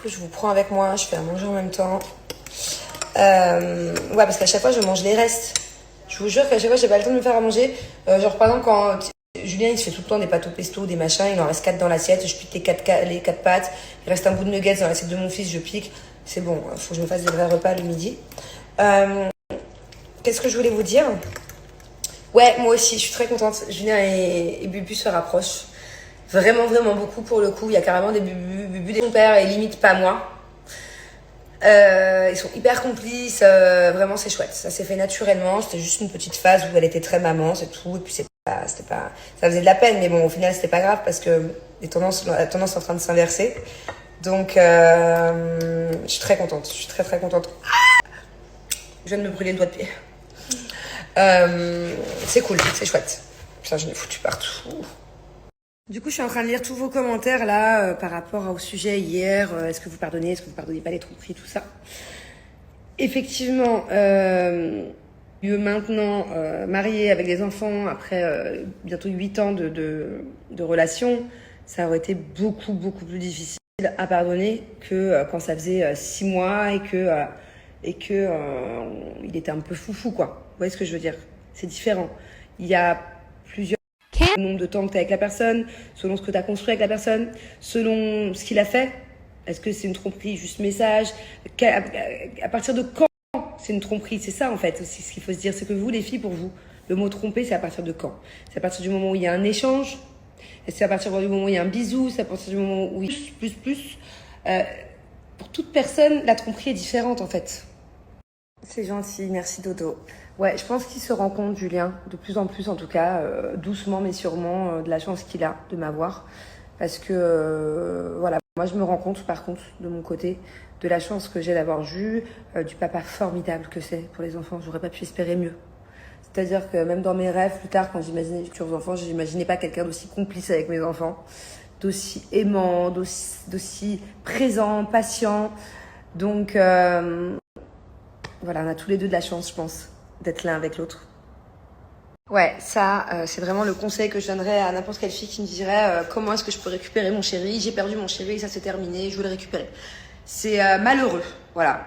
coup, je vous prends avec moi, je fais à manger en même temps. Ouais, parce qu'à chaque fois, je mange les restes. Je vous jure qu'à chaque fois, j'ai pas le temps de me faire à manger. Genre, par exemple, quand Julien, il se fait tout le temps des pâtes au pesto, des machins, il en reste 4 dans l'assiette, je pique les quatre pâtes. Il reste un bout de nuggets dans l'assiette de mon fils, je pique. C'est bon, faut que je me fasse des vrais repas le midi. Qu'est-ce que je voulais vous dire? Ouais, moi aussi, je suis très contente. Julien et Bubu se rapprochent. Vraiment, vraiment beaucoup pour le coup. Il y a carrément des Bubu de son père et limite pas moi. Ils sont hyper complices, vraiment c'est chouette. Ça s'est fait naturellement, c'était juste une petite phase où elle était très maman, c'est tout. Et puis c'était pas, ça faisait de la peine, mais bon, au final c'était pas grave parce que la tendance est en train de s'inverser. Donc, je suis très contente, je suis très très contente. Je viens de me brûler le doigt de pied. C'est cool, c'est chouette. Putain, j'en ai foutu partout. Du coup, je suis en train de lire tous vos commentaires là par rapport au sujet hier. Est-ce que vous pardonnez, est-ce que vous pardonnez pas les tromperies, tout ça. Effectivement, maintenant marié avec des enfants après bientôt 8 ans de relation, ça aurait été beaucoup beaucoup plus difficile à pardonner que quand ça faisait 6 mois et que il était un peu foufou quoi. Vous voyez ce que je veux dire? C'est différent. Il y a plusieurs le nombre de temps que tu es avec la personne, selon ce que tu as construit avec la personne, selon ce qu'il a fait. Est-ce que c'est une tromperie, juste message? À partir de quand c'est une tromperie? C'est ça en fait aussi ce qu'il faut se dire. C'est que vous les filles, pour vous, le mot tromper, c'est à partir de quand? C'est à partir du moment où il y a un échange? C'est à partir du moment où il y a un bisou? C'est à partir du moment où il y a plus. Pour toute personne, la tromperie est différente en fait. C'est gentil, merci Dodo. Ouais, je pense qu'il se rend compte, Julien, de plus en plus en tout cas, doucement mais sûrement, de la chance qu'il a de m'avoir. Parce que, voilà, moi je me rends compte par contre, de mon côté, de la chance que j'ai d'avoir eu, du papa formidable que c'est pour les enfants. J'aurais pas pu espérer mieux. C'est-à-dire que même dans mes rêves, plus tard, quand j'imaginais les futurs enfants, je n'imaginais pas quelqu'un d'aussi complice avec mes enfants, d'aussi aimant, d'aussi présent, patient. Donc, voilà, on a tous les deux de la chance, je pense, d'être l'un avec l'autre. Ouais, ça, c'est vraiment le conseil que je donnerais à n'importe quelle fille qui me dirait comment est-ce que je peux récupérer mon chéri? J'ai perdu mon chéri, ça c'est terminé, je veux le récupérer. C'est malheureux, voilà.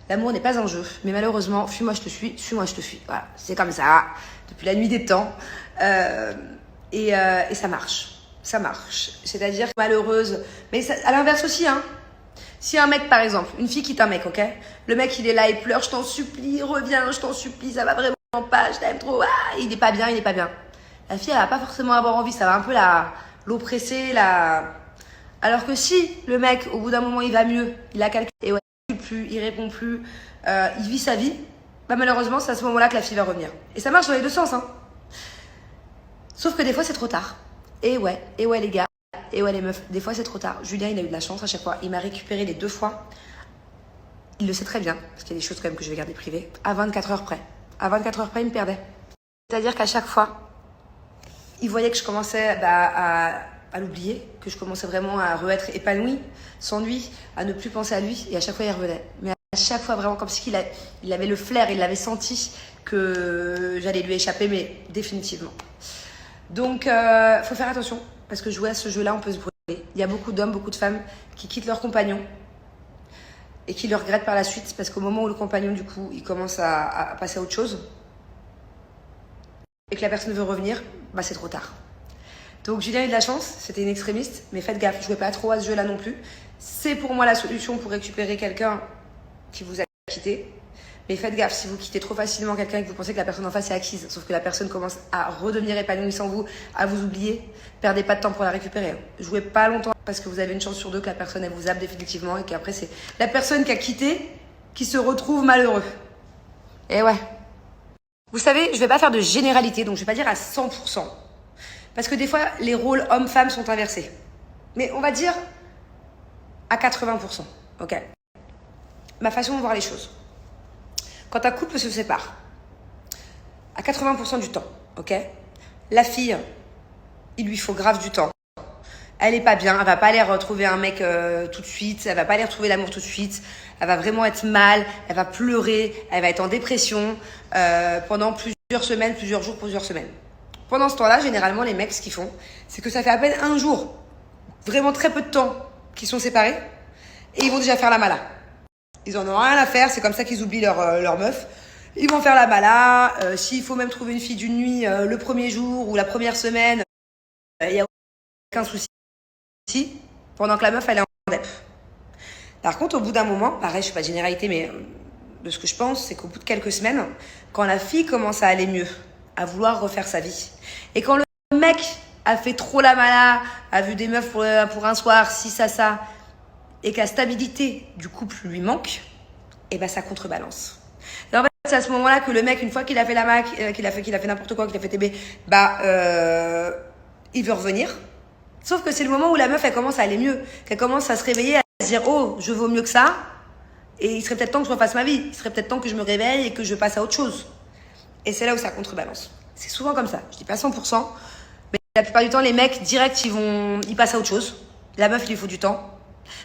L'amour n'est pas un jeu, mais malheureusement, fuis-moi je te suis-moi je te fuis. Voilà, c'est comme ça, depuis la nuit des temps. Et ça marche, ça marche. C'est-à-dire que malheureuse, mais ça, à l'inverse aussi, hein. Si un mec, par exemple, une fille quitte un mec, ok? Le mec, il est là, il pleure, je t'en supplie, reviens, je t'en supplie, ça va vraiment pas, je t'aime trop, ah, il est pas bien, il est pas bien. La fille, elle va pas forcément avoir envie, ça va un peu l'oppresser, Alors que si le mec, au bout d'un moment, il va mieux, il a calculé, et ouais, il répond plus, il vit sa vie, bah malheureusement, c'est à ce moment-là que la fille va revenir. Et ça marche dans les deux sens, hein. Sauf que des fois, c'est trop tard. Et ouais les gars. Et ouais les meufs, des fois c'est trop tard. Julien il a eu de la chance à chaque fois, il m'a récupéré les 2 fois. Il le sait très bien, parce qu'il y a des choses quand même que je vais garder privées, à 24 heures près. À 24 heures près il me perdait. C'est-à-dire qu'à chaque fois, il voyait que je commençais à l'oublier, que je commençais vraiment à re-être épanouie, sans lui, à ne plus penser à lui, et à chaque fois il revenait. Mais à chaque fois vraiment comme si il avait le flair, il l'avait senti que j'allais lui échapper, mais définitivement. Donc faut faire attention. Parce que jouer à ce jeu-là, on peut se brûler. Il y a beaucoup d'hommes, beaucoup de femmes qui quittent leur compagnon et qui le regrettent par la suite parce qu'au moment où le compagnon, du coup, il commence à passer à autre chose et que la personne veut revenir, bah c'est trop tard. Donc Julien a eu de la chance, c'était une extrémiste, mais faites gaffe, jouez pas trop à ce jeu-là non plus. C'est pour moi la solution pour récupérer quelqu'un qui vous a quitté. Mais faites gaffe, si vous quittez trop facilement quelqu'un et que vous pensez que la personne en face est acquise, sauf que la personne commence à redevenir épanouie sans vous, à vous oublier, perdez pas de temps pour la récupérer. Jouez pas longtemps parce que vous avez une chance sur 2 que la personne elle vous zappe définitivement et qu'après c'est la personne qui a quitté qui se retrouve malheureux. Et ouais. Vous savez, je vais pas faire de généralité, donc je vais pas dire à 100%. Parce que des fois, les rôles hommes-femmes sont inversés. Mais on va dire à 80%, ok? Ma façon de voir les choses. Quand un couple se sépare, à 80% du temps, ok? La fille, il lui faut grave du temps. Elle est pas bien, elle va pas aller retrouver un mec tout de suite, elle va pas aller retrouver l'amour tout de suite, elle va vraiment être mal, elle va pleurer, elle va être en dépression pendant plusieurs semaines, plusieurs jours, plusieurs semaines. Pendant ce temps-là, généralement, les mecs, ce qu'ils font, c'est que ça fait à peine un jour, vraiment très peu de temps qu'ils sont séparés. et ils vont déjà faire la mala. Ils en ont rien à faire, c'est comme ça qu'ils oublient leur meuf. Ils vont faire la mala. S'il faut même trouver une fille d'une nuit le premier jour ou la première semaine, il n'y a aucun souci. Pendant que la meuf, elle est en dep. Par contre, au bout d'un moment, pareil, je ne fais pas de généralité, mais de ce que je pense, c'est qu'au bout de quelques semaines, quand la fille commence à aller mieux, à vouloir refaire sa vie, et quand le mec a fait trop la mala, a vu des meufs pour un soir, ci, ça, et que la stabilité du couple lui manque, et ben ça contrebalance. Et en fait, c'est à ce moment-là que le mec, une fois qu'il a fait la mac, qu'il a fait n'importe quoi, qu'il a fait TB, il veut revenir. Sauf que c'est le moment où la meuf, elle commence à aller mieux, qu'elle commence à se réveiller, à se dire, oh, je vaux mieux que ça, et il serait peut-être temps que je refasse ma vie, il serait peut-être temps que je me réveille et que je passe à autre chose. Et c'est là où ça contrebalance. C'est souvent comme ça, je dis pas 100%, mais la plupart du temps, les mecs, direct, ils passent à autre chose. La meuf, il lui faut du temps.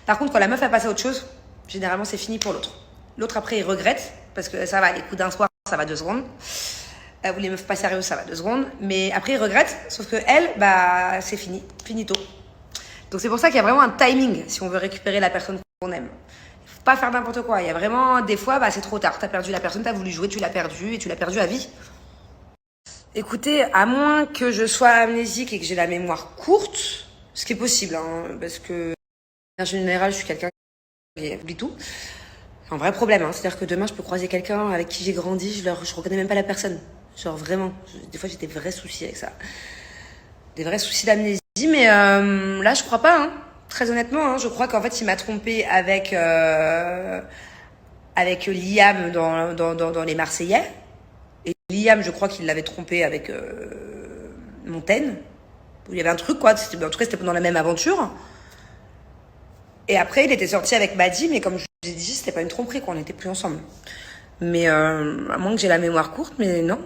Par contre, quand la meuf, elle passe à autre chose, généralement, c'est fini pour l'autre. L'autre, après, il regrette, parce que ça va, les coups d'un soir, ça va 2 secondes. Ou les meufs pas sérieuses, ça va 2 secondes. Mais après, il regrette, sauf que elle, c'est fini, finito. Donc c'est pour ça qu'il y a vraiment un timing si on veut récupérer la personne qu'on aime. Il faut pas faire n'importe quoi. Il y a vraiment des fois, c'est trop tard. T'as perdu la personne, t'as voulu jouer, tu l'as perdu et tu l'as perdu à vie. Écoutez, à moins que je sois amnésique et que j'ai la mémoire courte, ce qui est possible, hein, parce que en général, je suis quelqu'un qui oublie tout. C'est un vrai problème, hein. C'est-à-dire que demain, je peux croiser quelqu'un avec qui j'ai grandi, je reconnais même pas la personne. Genre vraiment, des fois j'ai des vrais soucis avec ça. Des vrais soucis d'amnésie, mais là je crois pas, hein. Très honnêtement, hein, je crois qu'en fait il m'a trompé avec Liam dans Les Marseillais. Et Liam, je crois qu'il l'avait trompé avec Montaigne. Il y avait un truc quoi, en tout cas c'était pendant la même aventure. Et après il était sorti avec Maddy, mais comme je vous ai dit, c'était pas une tromperie quoi, on n'était plus ensemble. Mais à moins que j'ai la mémoire courte, mais non,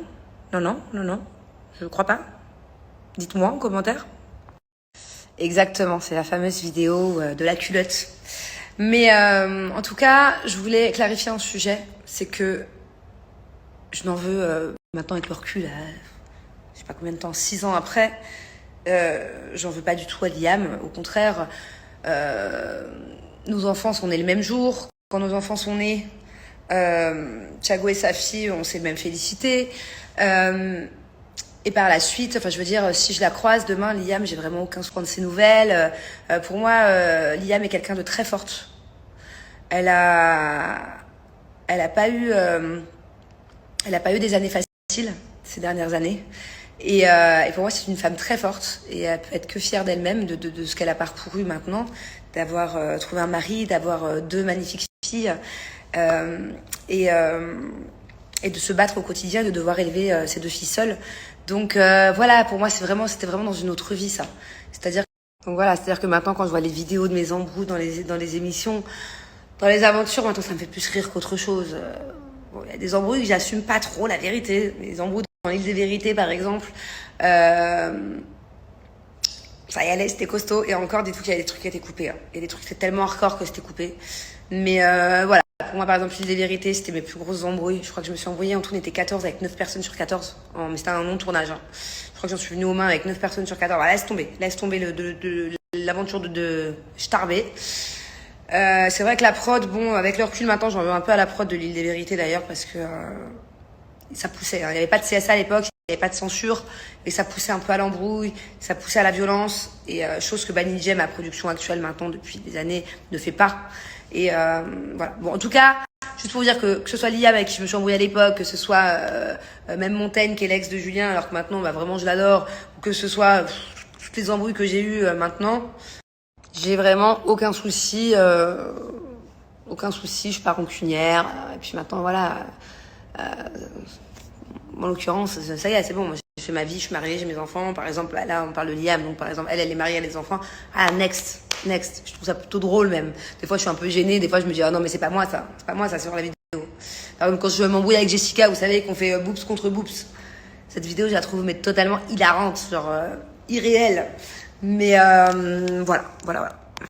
je crois pas. Dites-moi en commentaire. Exactement, c'est la fameuse vidéo de la culotte. Mais en tout cas, je voulais clarifier un sujet, c'est que je n'en veux maintenant avec le recul, je sais pas combien de temps, 6 ans après, j'en veux pas du tout à Liam. Au contraire, nos enfants sont nés le même jour. Quand nos enfants sont nés, Thiago et sa fille, on s'est même félicité. Et par la suite, enfin, je veux dire, si je la croise demain, Liam, j'ai vraiment aucun soin de ses nouvelles. Pour moi, Liam est quelqu'un de très forte. Elle a pas eu des années faciles ces dernières années. Et pour moi, c'est une femme très forte et elle peut être que fière d'elle-même de ce qu'elle a parcouru maintenant, d'avoir trouvé un mari, d'avoir 2 magnifiques filles. Et de se battre au quotidien, de devoir élever ces 2 filles seules. Donc voilà, pour moi c'était vraiment dans une autre vie ça. C'est-à-dire que maintenant quand je vois les vidéos de mes embrouilles dans les émissions, dans les aventures, maintenant ça me fait plus rire qu'autre chose. Bon, il y a des embrouilles que j'assume pas trop la vérité. Les embrouilles dans l'île des vérités par exemple, ça y allait, c'était costaud. Et encore des trucs, il y a des trucs qui étaient coupés. Hein. Il y a des trucs c'était tellement hardcore que c'était coupé. Mais voilà. Pour moi, par exemple, l'île des vérités, c'était mes plus grosses embrouilles. Je crois que je me suis embrouillée. En tout, on était 14 avec 9 personnes sur 14. Mais c'était un long tournage. Hein. Je crois que j'en suis venue aux mains avec 9 personnes sur 14. Voilà, laisse tomber l'aventure de Starbé. C'est vrai que la prod, bon, avec le recul maintenant, j'en veux un peu à la prod de l'île des vérités d'ailleurs, parce que ça poussait. Hein. Il n'y avait pas de CSA à l'époque, il n'y avait pas de censure, mais ça poussait un peu à l'embrouille, ça poussait à la violence, et chose que Banijé, Jem, ma production actuelle maintenant depuis des années, ne fait pas. Et voilà. Bon, en tout cas, juste pour vous dire que ce soit Liam avec qui je me suis embrouillée à l'époque, que ce soit même Montaigne qui est l'ex de Julien, alors que maintenant, vraiment, je l'adore, ou que ce soit toutes les embrouilles que j'ai eues maintenant, j'ai vraiment aucun souci, je suis pas rancunière. Et puis maintenant, voilà. En l'occurrence, ça y est, c'est bon. Moi, j'ai fait ma vie, je suis mariée, j'ai mes enfants. Par exemple, là, on parle de Liam. Donc, par exemple, elle est mariée, elle a des enfants. Ah, next. Je trouve ça plutôt drôle, même. Des fois, je suis un peu gênée. Des fois, je me dis, ah non, mais c'est pas moi, ça. C'est pas moi, ça, sur la vidéo. Par exemple, quand je m'embrouille avec Jessica, vous savez, qu'on fait boobs contre boobs. Cette vidéo, je la trouve mais totalement hilarante, genre irréelle. Mais voilà.